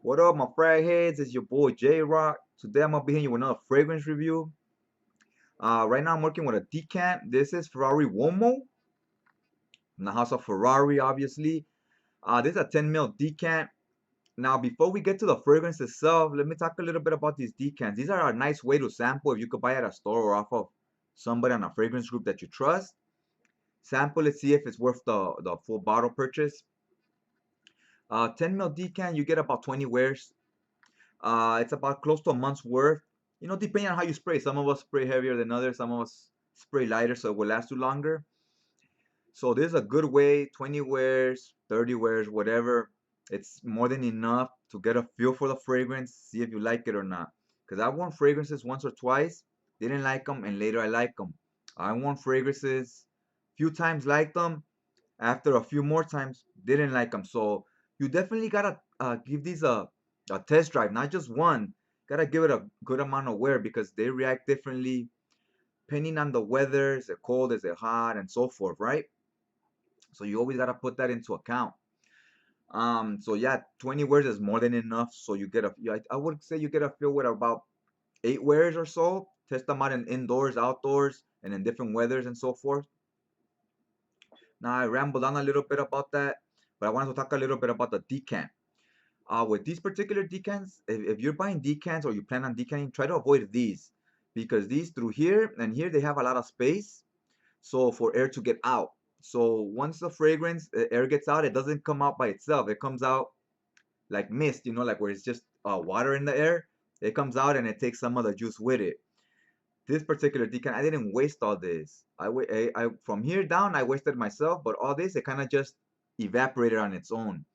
What up, my frag heads? It's your boy J Rock. Today I'm gonna be hitting you with another fragrance review. Right now I'm working with a decant. This is Ferrari Uomo in the house of Ferrari, obviously. This is a 10 ml decant. Now, before we get to the fragrance itself, let me talk a little bit about these decants. These are a nice way to sample if you could buy at a store or off of somebody on a fragrance group that you trust. Sample it, see if it's worth the full bottle purchase. 10 ml decant, you get about 20 wears. It's about close to a month's worth. Depending on how you spray. Some of us spray heavier than others. Some of us spray lighter, so it will last you longer. So this is a good way. 20 wears, 30 wears, whatever. It's more than enough to get a feel for the fragrance, see if you like it or not. Because I've worn fragrances once or twice, didn't like them, and later I like them. I worn fragrances, few times liked them, after a few more times didn't like them. So you definitely gotta give these a test drive, not just one. Gotta give it a good amount of wear because they react differently depending on the weather. Is it cold, is it hot, and so forth, right? So you always gotta put that into account. So yeah, 20 wears is more than enough. So you get a, I would say you get a feel with about 8 wears or so. Test them out in indoors, outdoors, and in different weathers and so forth. Now I rambled on a little bit about that, but I wanted to talk a little bit about the decant. With these particular decants, if you're buying decants or you plan on decanting, try to avoid these because these through here and here they have a lot of space, so for air to get out. So once the fragrance air gets out, it doesn't come out by itself. It comes out like mist, like where it's just water in the air. It comes out and it takes some of the juice with it. This particular decant, I didn't waste all this. I from here down, I wasted myself, but all this, it kind of just evaporated on its own.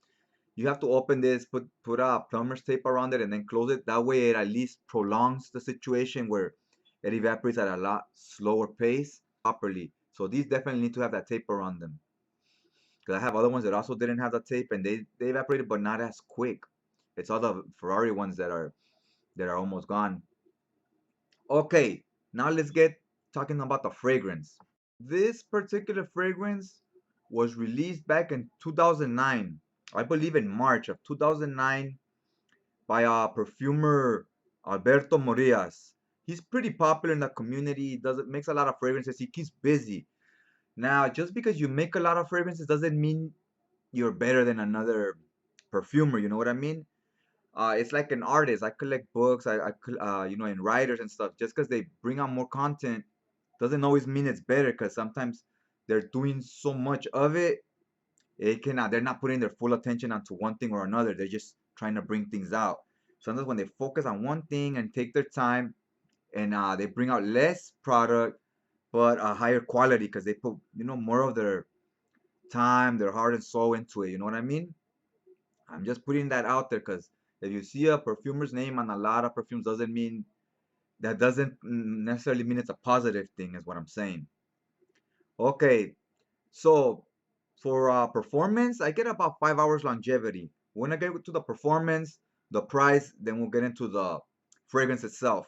You have to open this, put a plumber's tape around it, and then close it. That way, it at least prolongs the situation where it evaporates at a lot slower pace properly. So these definitely need to have that tape around them. Because I have other ones that also didn't have the tape, and they evaporated, but not as quick. It's all the Ferrari ones that are almost gone. Okay, now let's get talking about the fragrance. This particular fragrance was released back in 2009. I believe in March of 2009 by perfumer Alberto Morillas. He's pretty popular in the community. He does it makes a lot of fragrances. He keeps busy. Now, just because you make a lot of fragrances doesn't mean you're better than another perfumer. You know what I mean? It's like an artist. I collect books. And writers and stuff. Just because they bring out more content doesn't always mean it's better. Because sometimes they're doing so much of it, they're not putting their full attention onto one thing or another. They're just trying to bring things out. Sometimes when they focus on one thing and take their time and they bring out less product but a higher quality because they put more of their time, their heart and soul into it. You know what I mean? I'm just putting that out there because if you see a perfumer's name on a lot of perfumes, doesn't necessarily mean it's a positive thing, is what I'm saying. Okay, so for performance, I get about 5 hours longevity. When I get to the performance, the price, then we'll get into the fragrance itself.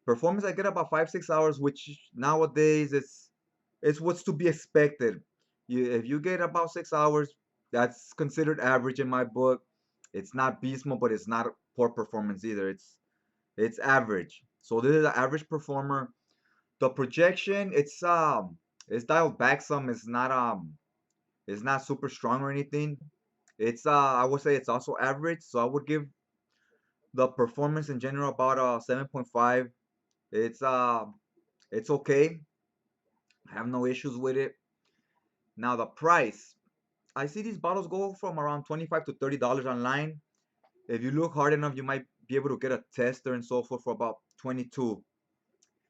Performance, I get about 5 6 hours, which nowadays it's what's to be expected. If you get about 6 hours, that's considered average in my book. It's not beast mode, but it's not poor performance either. It's average. So this is an average performer. The projection, it's dialed back some. It's not super strong or anything. It's I would say it's also average. So I would give the performance in general about 7.5. It's uh it's okay. I have no issues with it. Now the price. I see these bottles go from around 25 to $30 online. If you look hard enough, you might be able to get a tester and so forth for about 22.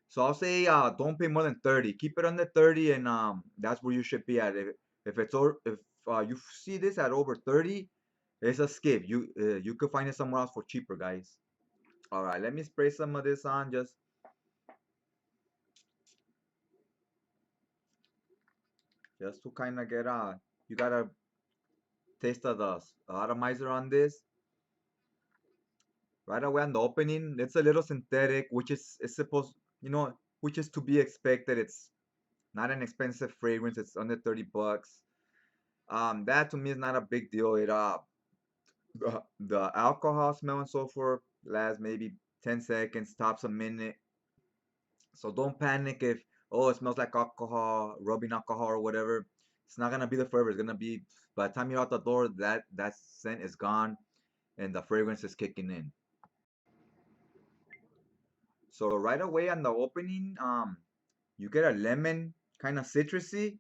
So I'll say don't pay more than 30. Keep it under 30 and that's where you should be at. If you see this at over 30, it's a skip. You could find it somewhere else for cheaper, guys. All right, let me spray some of this on just to kind of get you gotta taste of the atomizer on this right away on the opening. It's a little synthetic, which is supposed, which is to be expected. It's not an expensive fragrance. It's under $30. That to me is not a big deal. The alcohol smell and so forth lasts maybe 10 seconds, tops a minute. So don't panic if, oh, it smells like alcohol, rubbing alcohol or whatever. It's not gonna be the forever. It's gonna be, by the time you're out the door, that scent is gone and the fragrance is kicking in. So right away on the opening, you get a lemon, kind of citrusy,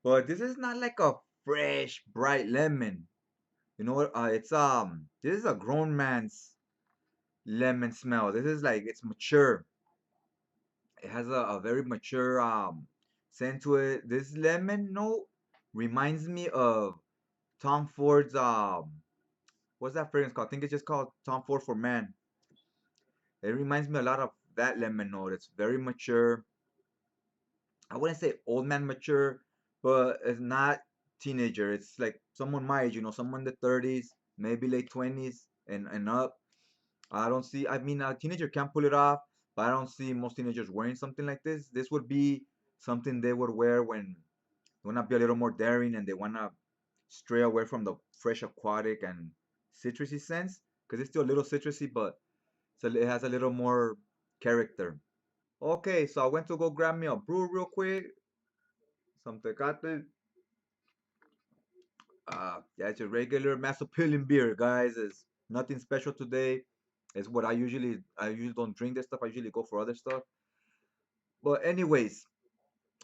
but this is not like a fresh, bright lemon. You know what? This is a grown man's lemon smell. This is like it's mature. It has a very mature scent to it. This lemon note reminds me of Tom Ford's what's that fragrance called? I think it's just called Tom Ford for Man. It reminds me a lot of that lemon note. It's very mature. I wouldn't say old man mature, but it's not teenager. It's like someone my age, someone in the 30s, maybe late 20s and up. I don't see, I mean, a teenager can pull it off, but I don't see most teenagers wearing something like this. This would be something they would wear when they want to be a little more daring and they want to stray away from the fresh aquatic and citrusy scents because it's still a little citrusy, but so it has a little more character. Okay, so I went to go grab me a brew real quick, some Tecate. Yeah, it's a regular Massapequa beer, guys. It's nothing special today. It's what I usually don't drink this stuff. I usually go for other stuff. But anyways,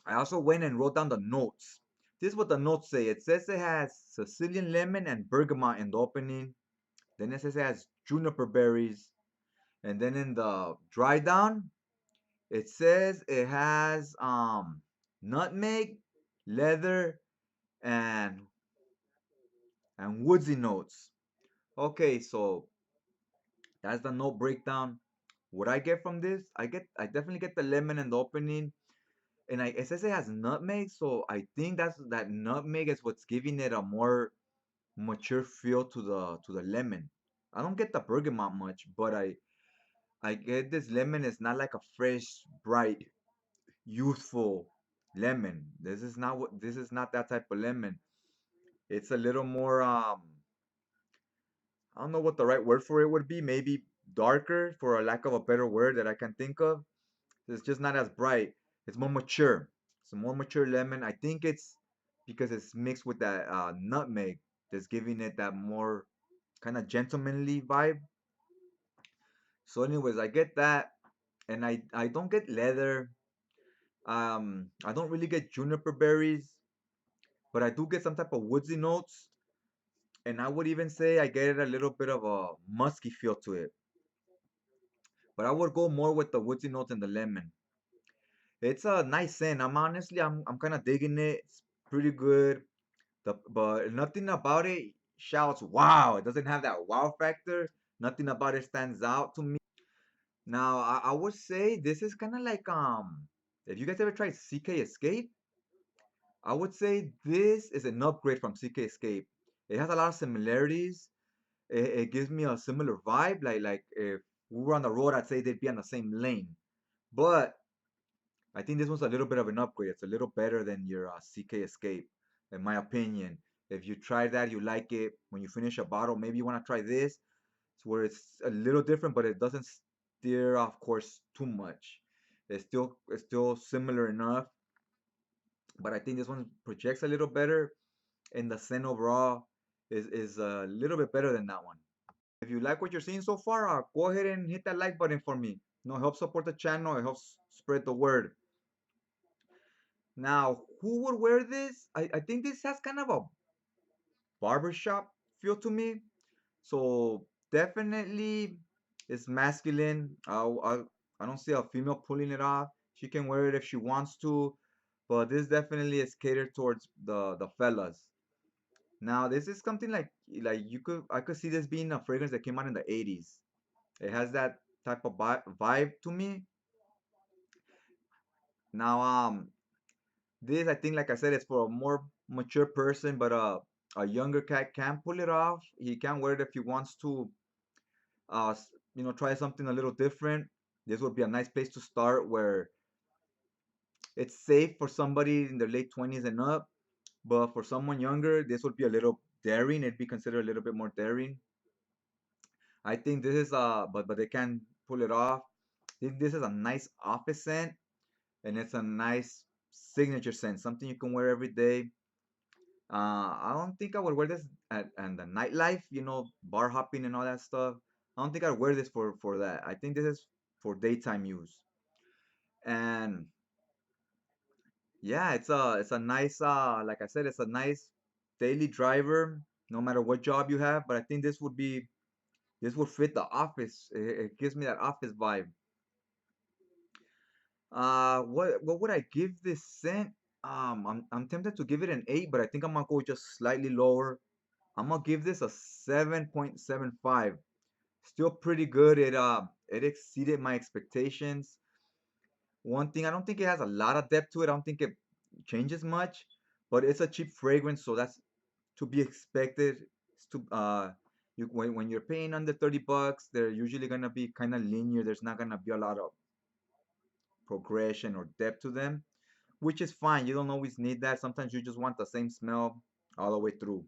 I also went and wrote down the notes. This is what the notes say. It says it has Sicilian lemon and bergamot in the opening. Then it says it has juniper berries. And then in the dry down, it says it has nutmeg, leather, and woodsy notes. Okay, so that's the note breakdown. What I get from this, I definitely get the lemon in the opening, and it says it has nutmeg, so I think that nutmeg is what's giving it a more mature feel to the lemon. I don't get the bergamot much, but I get this lemon is not like a fresh, bright, youthful lemon. This is not that type of lemon. It's a little more I don't know what the right word for it would be. Maybe darker, for a lack of a better word that I can think of. It's just not as bright. It's more mature. It's a more mature lemon. I think it's because it's mixed with that nutmeg that's giving it that more kind of gentlemanly vibe. So, anyways, I get that, and I don't get leather. I don't really get juniper berries, but I do get some type of woodsy notes, and I would even say I get a little bit of a musky feel to it. But I would go more with the woodsy notes and the lemon. It's a nice scent. I'm kind of digging it. It's pretty good. But nothing about it shouts wow. It doesn't have that wow factor. Nothing about it stands out to me. Now I would say this is kind of like if you guys ever tried CK Escape, I would say this is an upgrade from CK Escape. It has a lot of similarities. It gives me a similar vibe. Like if we were on the road, I'd say they'd be on the same lane. But I think this one's a little bit of an upgrade. It's a little better than your CK Escape, in my opinion. If you try that, you like it. When you finish a bottle, maybe you want to try this. It's where it's a little different, but it doesn't steer off course too much. It's still similar enough, but I think this one projects a little better, and the scent overall is a little bit better than that one. If you like what you're seeing so far, go ahead and hit that like button for me. Help support the channel. It helps spread the word. Now, who would wear this? I think this has kind of a barbershop feel to me. So definitely it's masculine. I don't see a female pulling it off. She can wear it if she wants to, but this definitely is catered towards the fellas. Now, this is something like I could see this being a fragrance that came out in the 80s. It has that type of vibe to me. Now, this, I think, like I said, it's for a more mature person, but a younger cat can pull it off. He can wear it if he wants to, try something a little different. This would be a nice place to start where it's safe for somebody in their late 20s and up. But for someone younger, this would be a little daring. It'd be considered a little bit more daring. I think this is but they can pull it off. I think this is a nice office scent, and it's a nice signature scent, something you can wear every day. I don't think I would wear this at the nightlife, bar hopping and all that stuff. I don't think I'd wear this for that. I think this is for daytime use. And yeah, it's a nice like I said, it's a nice daily driver, no matter what job you have. But I think this would fit the office. It gives me that office vibe. What would I give this scent? I'm tempted to give it an 8, but I think I'm gonna go just slightly lower. I'm gonna give this a 7.75. Still pretty good. It exceeded my expectations. One thing, I don't think it has a lot of depth to it. I don't think it changes much, but it's a cheap fragrance, so that's to be expected. It's to when you're paying under $30, they're usually gonna be kind of linear. There's not gonna be a lot of progression or depth to them, which is fine. You don't always need that. Sometimes you just want the same smell all the way through.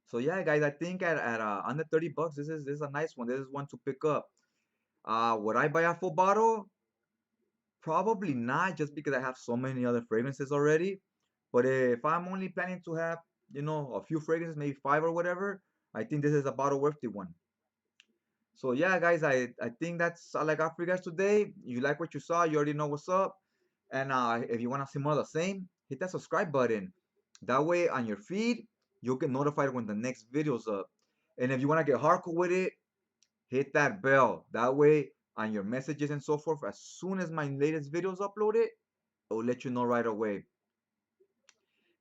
So yeah, guys, I think at under $30, this is a nice one. This is one to pick up. Would I buy a full bottle? Probably not, just because I have so many other fragrances already. But if I'm only planning to have, a few fragrances, maybe five or whatever, I think this is a bottle worthy one. So yeah, guys, I think that's all I got for you guys today. You like what you saw, you already know what's up. And if you want to see more of the same, hit that subscribe button. That way on your feed, you'll get notified when the next video's up. And if you want to get hardcore with it, hit that bell. That way on your messages and so forth, as soon as my latest videos uploaded, it will let you know right away.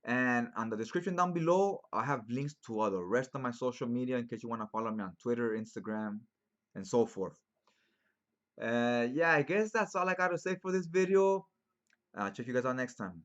And on the description down below, I have links to all the rest of my social media in case you want to follow me on Twitter, Instagram, and so forth. Yeah, I guess that's all I got to say for this video. Check you guys out next time.